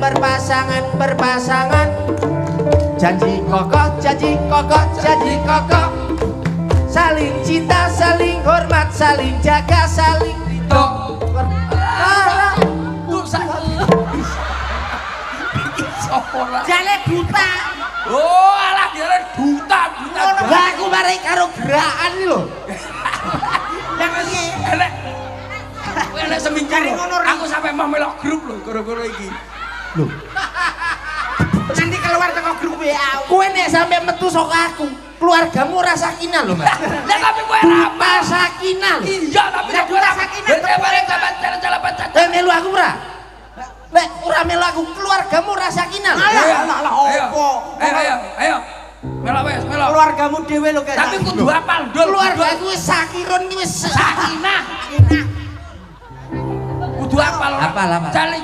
berpasangan janji kokoh saling cinta saling hormat saling jaga saling ridho jane buta oh alah jane buta lah aku mari karo gerakan iki lho yang iki enek seminggu aku sampai mau melok grup lho gara-gara iki lho nanti keluar teko grup WA kowe nek sampe metu saka aku keluargamu rasa sakinah lho Mas lah tapi kowe apa sakinah lho iya tapi kowe rasa sakinah melu aku ora lek ora melu aku keluargamu rasa sakinah lho alah opo ayo melok wis melok keluargamu dhewe lho guys tapi kudu apal ndul keluargaku wis sakirun iki wis sakinah kudu apal apal jalin